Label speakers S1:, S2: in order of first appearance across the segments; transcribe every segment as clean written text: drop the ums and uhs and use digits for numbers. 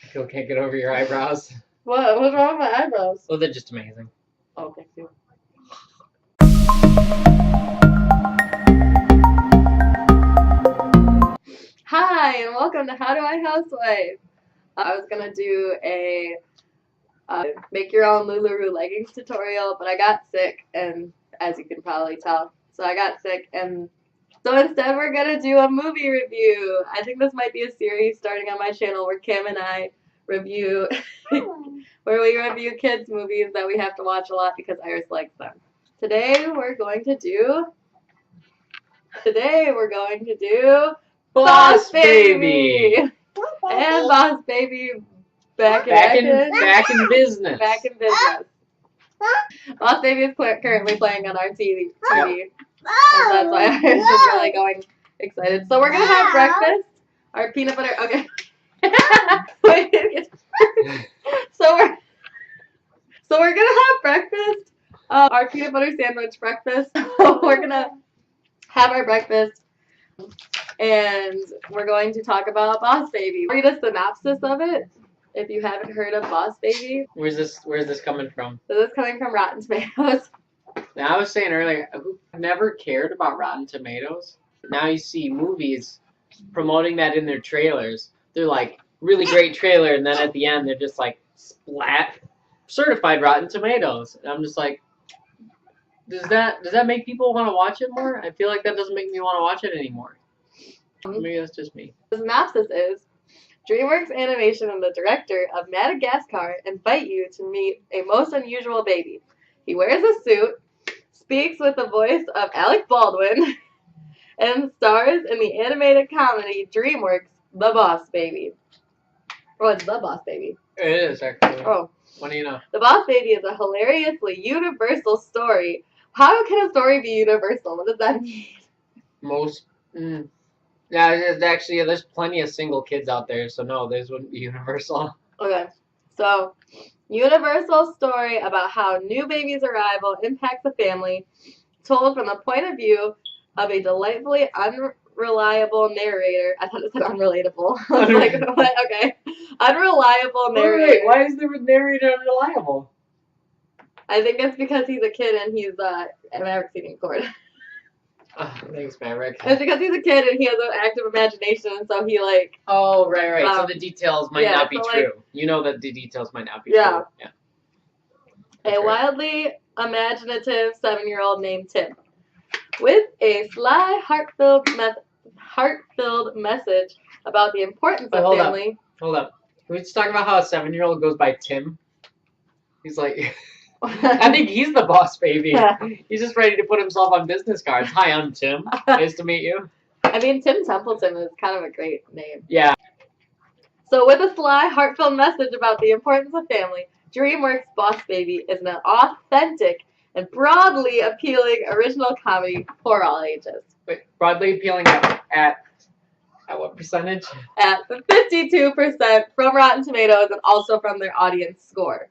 S1: Still can't get over your eyebrows.
S2: What? What's wrong with my eyebrows?
S1: Oh, they're just amazing.
S2: Oh, thank you. Hi, and welcome to How Do I Housewife? I was gonna do a make your own LuLaRoe leggings tutorial, but I got sick, and as you can probably tell, so I got sick, and so instead we're gonna do a movie review. I think this might be a series starting on my channel where Kim and I review, where we review kids' movies that we have to watch a lot because Iris likes them. Today we're going to do
S1: Boss Baby!
S2: And Boss Baby back in
S1: business.
S2: Back in business. Boss Baby is currently playing on our TV. And that's why I was just really going excited. So we're gonna have breakfast. Our peanut butter. Okay. so we're gonna have breakfast. Our peanut butter sandwich breakfast. We're gonna have our breakfast, and we're going to talk about Boss Baby. Read a synopsis of it if you haven't heard of Boss Baby.
S1: Where's this coming from?
S2: So this is coming from Rotten Tomatoes.
S1: Now, I was saying earlier, I've never cared about Rotten Tomatoes. Now you see movies promoting that in their trailers. They're like, really great trailer, and then at the end they're just like, splat, certified Rotten Tomatoes. And I'm just like, does that make people want to watch it more? I feel like that doesn't make me want to watch it anymore. Maybe that's just me.
S2: The synopsis is, DreamWorks Animation and the director of Madagascar invite you to meet a most unusual baby. He wears a suit, speaks with the voice of Alec Baldwin, and stars in the animated comedy DreamWorks' The Boss Baby. What's The Boss Baby?
S1: It is, actually.
S2: Oh.
S1: What do you know?
S2: The Boss Baby is a hilariously universal story. How can a story be universal? What does that mean?
S1: Yeah, there's plenty of single kids out there, so no, this wouldn't be universal.
S2: Okay, so universal story about how new baby's arrival impacts the family, told from the point of view of a delightfully unreliable narrator. I thought it said unrelatable. I was like, what? Okay. Unreliable narrator.
S1: Wait, why is the narrator unreliable?
S2: I think it's because he's a kid and he's Maverick's eating cord.
S1: Thanks, Maverick.
S2: It's because he's a kid and he has an active imagination, and so he like.
S1: Oh, right. So the details might not be
S2: so
S1: true.
S2: Like,
S1: you know that the details might not be true. Yeah.
S2: A wildly imaginative 7-year-old named Tim, with a sly, heart-filled message about the importance of family.
S1: Hold up. Can we just talk about how a 7-year-old goes by Tim? He's like, I think he's the boss baby. Yeah. He's just ready to put himself on business cards. Hi, I'm Tim. Nice to meet you.
S2: I mean, Tim Templeton is kind of a great name.
S1: Yeah.
S2: So with a sly, heartfelt message about the importance of family, DreamWorks' Boss Baby is an authentic and broadly appealing original comedy for all ages.
S1: Wait, broadly appealing at what percentage?
S2: At 52% from Rotten Tomatoes and also from their audience score.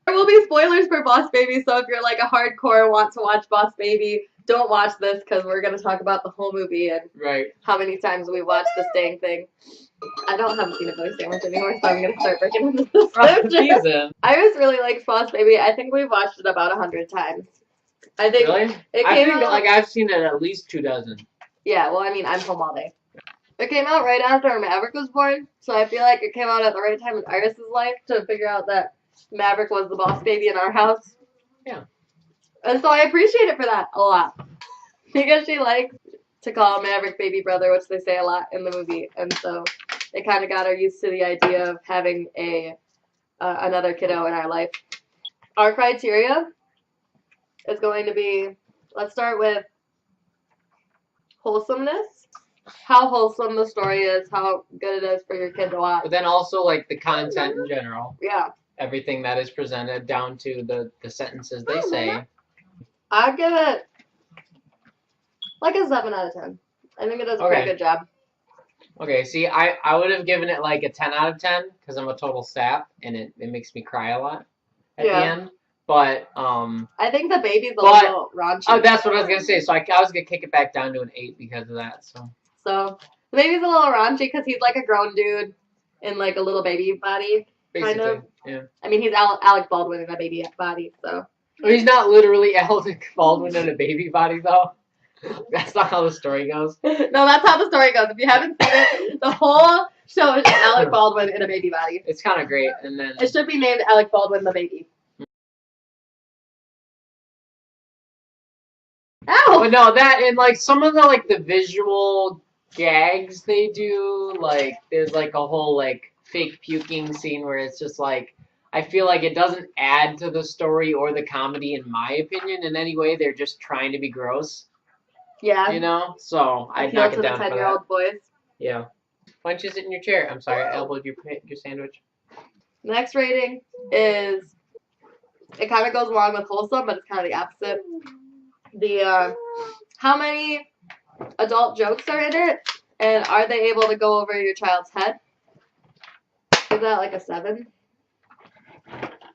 S2: There will be spoilers for Boss Baby, so if you're like a hardcore want to watch Boss Baby, don't watch this because we're going to talk about the whole movie and how many times we watched this dang thing. I don't have a peanut butter sandwich anymore, so I'm going to start breaking into the description. Iris really likes Boss Baby. I think we've watched it about 100 times. I think
S1: really? I've seen it at least 24.
S2: Yeah, well, I mean, I'm home all day. It came out right after Maverick was born, so I feel like it came out at the right time in Iris' life to figure out that Maverick was the boss baby in our house.
S1: Yeah.
S2: And so I appreciate it for that a lot. Because she likes to call Maverick baby brother, which they say a lot in the movie. And so it kind of got her used to the idea of having another kiddo in our life. Our criteria is going to be, let's start with wholesomeness. How wholesome the story is, how good it is for your kid to watch.
S1: But then also like the content in general.
S2: Yeah.
S1: Everything that is presented down to the sentences they say.
S2: I'd give it like a 7 out of 10. I think it does a pretty good job.
S1: Okay, see, I would have given it like a 10 out of 10 because I'm a total sap and it makes me cry a lot at the end. But
S2: I think the baby's a little raunchy.
S1: Oh, that's what I was gonna say. So I was gonna kick it back down to an 8 because of that. So
S2: the baby's a little raunchy because he's like a grown dude. in like a little baby body, kind
S1: Basically,
S2: of.
S1: yeah.
S2: I mean, he's Alec Baldwin in a baby body, so.
S1: Well, he's not literally Alec Baldwin in a baby body, though. That's not how the story goes.
S2: No, that's how the story goes. If you haven't seen it, the whole show is just Alec Baldwin in a baby body.
S1: It's kind of great, and then
S2: It should be named Alec Baldwin the baby. Ow!
S1: But no, that and like some of the like the visual gags they do, like there's like a whole like fake puking scene where it's just like I feel like it doesn't add to the story or the comedy in my opinion in any way. They're just trying to be gross,
S2: Yeah.
S1: you know. So I'd
S2: Appeal
S1: knock
S2: to
S1: it
S2: the
S1: down for
S2: 10-year-old
S1: that.
S2: boys.
S1: Yeah. Why don't you sit in your chair? I'm sorry, I elbowed your sandwich.
S2: Next rating is, it kind of goes along with wholesome, but it's kind of the opposite. The how many adult jokes are in it, and are they able to go over your child's head? Is that like a 7?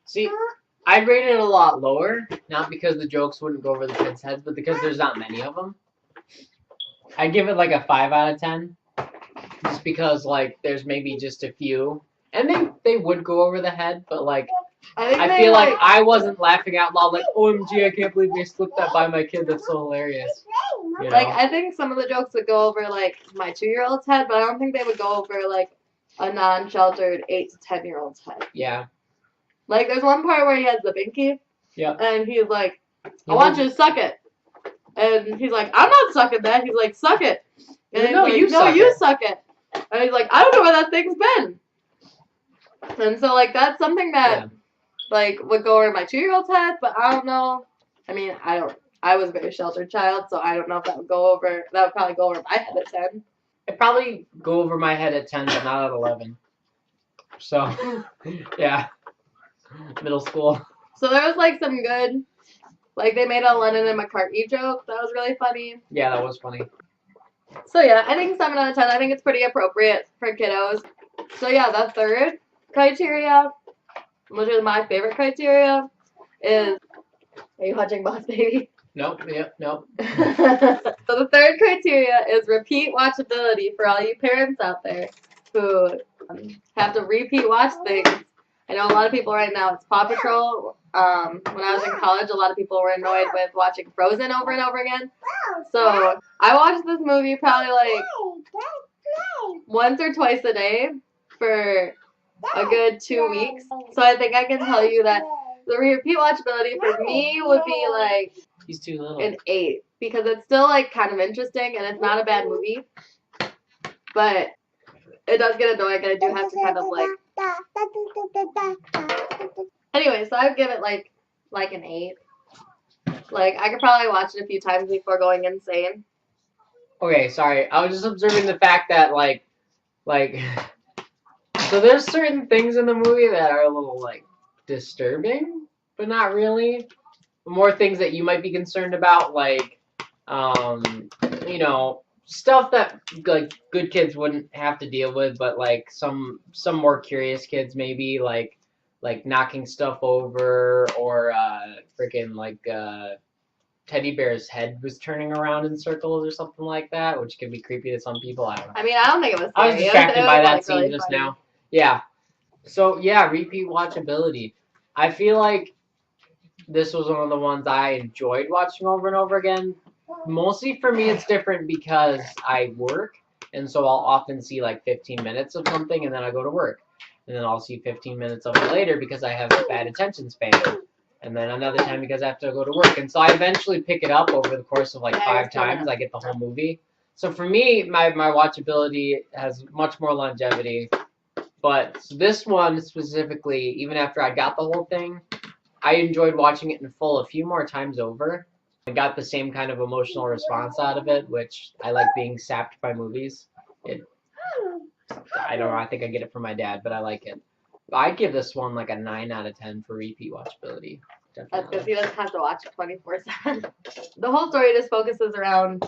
S1: See, I'd rate it a lot lower, not because the jokes wouldn't go over the kids' heads, but because there's not many of them. I'd give it like a 5 out of 10, just because like there's maybe just a few, and they would go over the head, but like I feel like I wasn't laughing out loud like OMG, I can't believe they slipped that by my kid. That's so hilarious. You know?
S2: Like, I think some of the jokes would go over like my 2-year-old's head, but I don't think they would go over like a non-sheltered 8 to 10-year-old's head.
S1: Yeah.
S2: Like, there's one part where he has the binky.
S1: Yeah.
S2: And he's like, I want you to suck it. And he's like, I'm not sucking that. He's like, suck it. And
S1: No,
S2: he's
S1: like,
S2: you suck it. And he's like, I don't know where that thing's been. And so, like, that's something that, like, would go over my 2-year-old's head, but I don't know. I mean, I was a very sheltered child, so I don't know if that would go over, that would probably go over my head at 10.
S1: It'd probably go over my head at 10, but not at 11. So, yeah. Middle school.
S2: So there was, like, some good, like, they made a Lennon and McCartney joke. That was really funny.
S1: Yeah, that was funny.
S2: So, yeah, I think 7 out of 10. I think it's pretty appropriate for kiddos. So, yeah, the third criteria, which is my favorite criteria, is, are you watching Boss Baby?
S1: Nope, yep, nope.
S2: So the third criteria is repeat watchability for all you parents out there who have to repeat watch things. I know a lot of people right now, it's Paw Patrol. When I was in college, a lot of people were annoyed with watching Frozen over and over again. So I watched this movie probably like once or twice a day for a good 2 weeks. So I think I can tell you that the repeat watchability for me would be like
S1: He's too little.
S2: an 8, because it's still like kind of interesting and it's not a bad movie. But it does get annoying and I do have to kind of like. Anyway, so I'd give it like an 8. Like, I could probably watch it a few times before going insane.
S1: Okay, sorry. I was just observing the fact that like so there's certain things in the movie that are a little like disturbing, but not really. More things that you might be concerned about, like you know, stuff that like good kids wouldn't have to deal with, but like some more curious kids maybe like knocking stuff over, or freaking like teddy bear's head was turning around in circles or something like that, which could be creepy to some people. I don't know.
S2: I mean, I don't think it was
S1: I was
S2: scary.
S1: distracted by that
S2: like,
S1: scene
S2: really
S1: just
S2: funny.
S1: now. Yeah. So yeah, repeat watchability. I feel like this was one of the ones I enjoyed watching over and over again. Mostly for me, it's different because I work, and so I'll often see like 15 minutes of something, and then I go to work. And then I'll see 15 minutes of it later because I have a bad attention span. And then another time because I have to go to work. And so I eventually pick it up over the course of like 5 times. I get the whole movie. So for me, my watchability has much more longevity. But this one specifically, even after I got the whole thing, I enjoyed watching it in full a few more times over. I got the same kind of emotional response out of it, which I like being sapped by movies. I don't know, I think I get it from my dad, but I like it. I'd give this one like a 9 out of 10 for repeat watchability.
S2: That's
S1: Definitely.
S2: because he doesn't have to watch it 24/7. The whole story just focuses around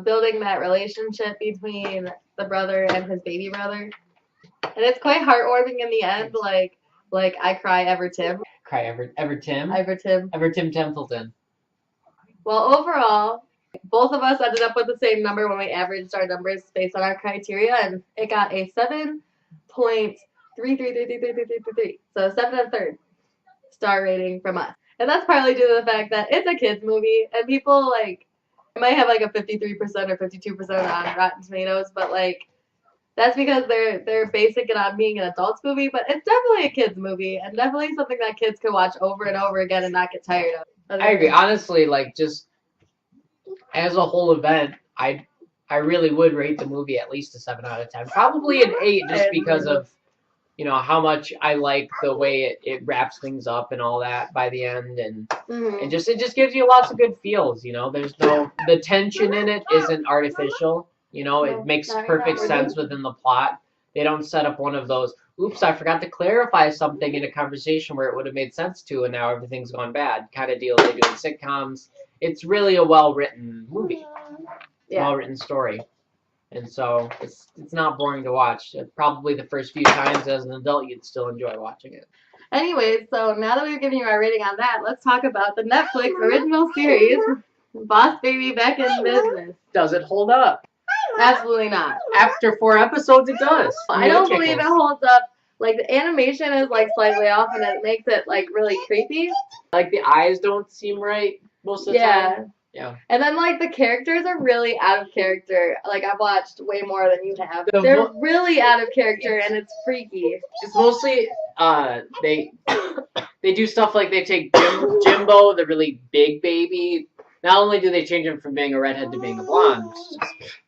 S2: building that relationship between the brother and his baby brother. And it's quite heartwarming in the end, like I cry ever Tim.
S1: Cry ever Tim?
S2: Ever Tim.
S1: Ever Tim Templeton.
S2: Well, overall, both of us ended up with the same number when we averaged our numbers based on our criteria, and it got a 7 7.3333333. So 7 1/3 star rating from us. And that's partly due to the fact that it's a kids movie and people like it might have like a 53% or 52% on Rotten Tomatoes, but like that's because they're basing it on being an adults movie, but it's definitely a kids movie and definitely something that kids can watch over and over again and not get tired of.
S1: I agree. Honestly, like just as a whole event, I really would rate the movie at least a 7 out of 10. Probably an 8 just because of how much I like the way it wraps things up and all that by the end, and it just gives you lots of good feels. There's the tension in it isn't artificial. It makes perfect sense within the plot. They don't set up one of those, oops, I forgot to clarify something in a conversation where it would have made sense to, and now everything's gone bad kind of deal they do in sitcoms. It's really a well-written movie, well-written story. And so it's not boring to watch. Probably the first few times as an adult, you'd still enjoy watching it.
S2: Anyways, so now that we've given you our rating on that, let's talk about the Netflix original series, Boss Baby Back in Business.
S1: Does it hold up?
S2: Absolutely not.
S1: After 4 episodes, it does.
S2: I don't believe it holds up. Like, the animation is, like, slightly off, and it makes it, like, really creepy.
S1: Like, the eyes don't seem right most of the time. Yeah.
S2: And then, like, the characters are really out of character. Like, I've watched way more than you have. They're really out of character, and it's freaky.
S1: It's mostly, they do stuff like they take Jimbo, the really big baby. Not only do they change him from being a redhead to being a blonde,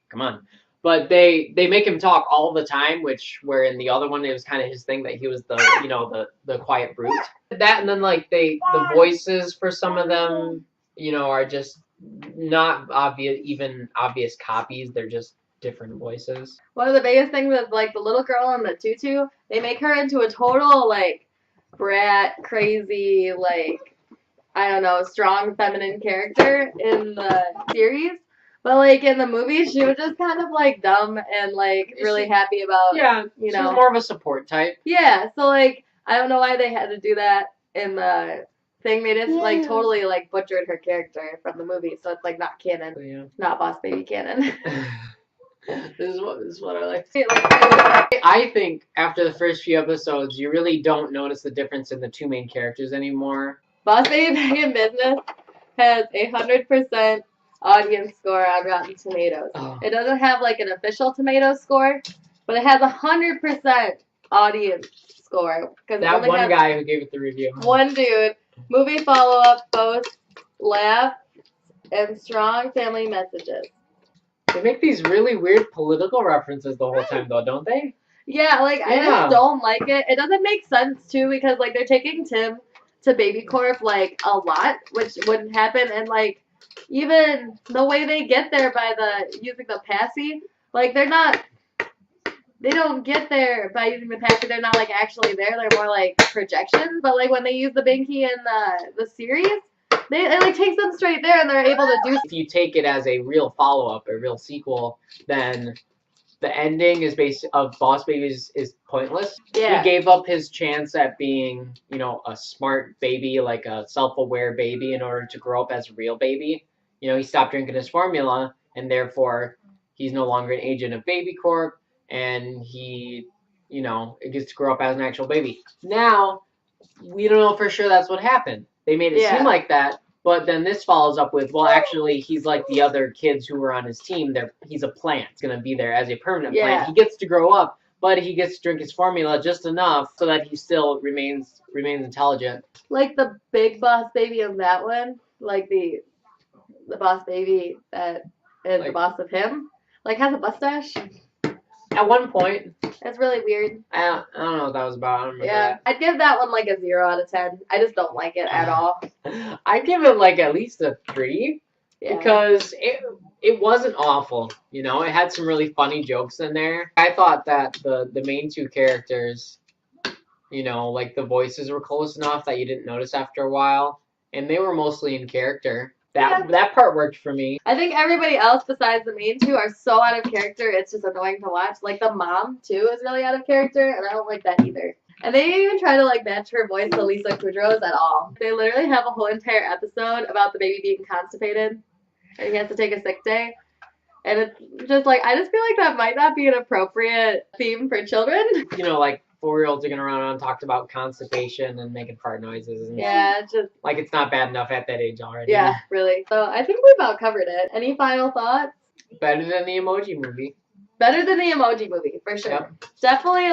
S1: come on. But they make him talk all the time, where in the other one it was kind of his thing that he was the quiet brute. That, and then like the voices for some of them, are just not obvious copies. They're just different voices.
S2: One of the biggest things is like the little girl in the tutu. They make her into a total like brat, crazy, like I don't know, strong feminine character in the series. But, like, in the movie, she was just kind of, like, dumb and, like, really happy about,
S1: she was more of a support type.
S2: Yeah, so, like, I don't know why they had to do that in the thing. They just, like, totally, like, butchered her character from the movie. So it's, like, not canon. Yeah. Not Boss Baby canon.
S1: This is what I like. I think after the first few episodes, you really don't notice the difference in the two main characters anymore.
S2: Boss Baby Back in Business has 100% audience score on Rotten Tomatoes. Oh. It doesn't have like an official tomato score, but it has 100% audience score.
S1: That one guy who gave it the review.
S2: One dude. Movie follow-up, both laugh and strong family messages.
S1: They make these really weird political references the whole time, though, don't they?
S2: Yeah, like I just don't like it. It doesn't make sense too because like they're taking Tim to Baby Corp like a lot, which wouldn't happen, and like. Even the way they get there by using the passy, like they don't get there by using the passy. They're not like actually there. They're more like projections. But like when they use the binky in the series, it like takes them straight there, and they're able to do.
S1: If you take it as a real follow-up, a real sequel, then the ending of Boss Babies is pointless.
S2: Yeah.
S1: He gave up his chance at being, a smart baby, like a self-aware baby, in order to grow up as a real baby. He stopped drinking his formula, and therefore he's no longer an agent of Baby Corp, and he, gets to grow up as an actual baby. Now, we don't know for sure that's what happened. They made it seem like that. But then this follows up with, well, actually, he's like the other kids who were on his team. He's a plant. He's going to be there as a permanent plant. He gets to grow up, but he gets to drink his formula just enough so that he still remains intelligent.
S2: Like the big boss baby of that one, like the boss baby that is like, the boss of him, like has a mustache.
S1: At one point.
S2: That's really weird.
S1: I don't know what that was about. I don't remember that.
S2: I'd give that one like a 0 out of 10. I just don't like it at all.
S1: I'd give it like at least a 3 because it wasn't awful. It had some really funny jokes in there. I thought that the main two characters, like the voices were close enough that you didn't notice after a while, and they were mostly in character. That part worked for me.
S2: I think everybody else besides the main two are so out of character, it's just annoying to watch. Like, the mom, too, is really out of character, and I don't like that either. And they didn't even try to, like, match her voice to Lisa Kudrow's at all. They literally have a whole entire episode about the baby being constipated, and he has to take a sick day. And it's just like, I just feel like that might not be an appropriate theme for children.
S1: You know, like 4-year-olds are gonna run around and talk about constipation and making fart noises. And
S2: Yeah, it's just,
S1: like it's not bad enough at that age already.
S2: yeah, really. So I think we've about covered it. Any final thoughts?
S1: Better than the Emoji Movie.
S2: Better than the Emoji Movie, for sure.
S1: Yep.
S2: Definitely,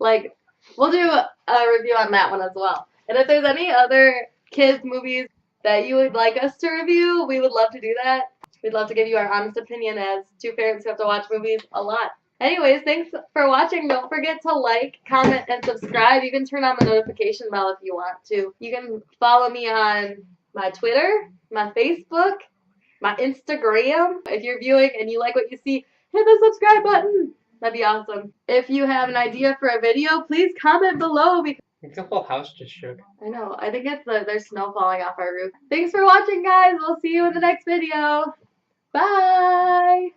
S2: like, we'll do a review on that one as well. And if there's any other kids' movies that you would like us to review, we would love to do that. We'd love to give you our honest opinion as two parents who have to watch movies a lot. Anyways, thanks for watching. Don't forget to like, comment, and subscribe. You can turn on the notification bell if you want to. You can follow me on my Twitter, my Facebook, my Instagram. If you're viewing and you like what you see, hit the subscribe button. That'd be awesome. If you have an idea for a video, please comment below. Because
S1: I think the whole house just shook.
S2: I know. I think it's there's snow falling off our roof. Thanks for watching, guys. We'll see you in the next video. Bye.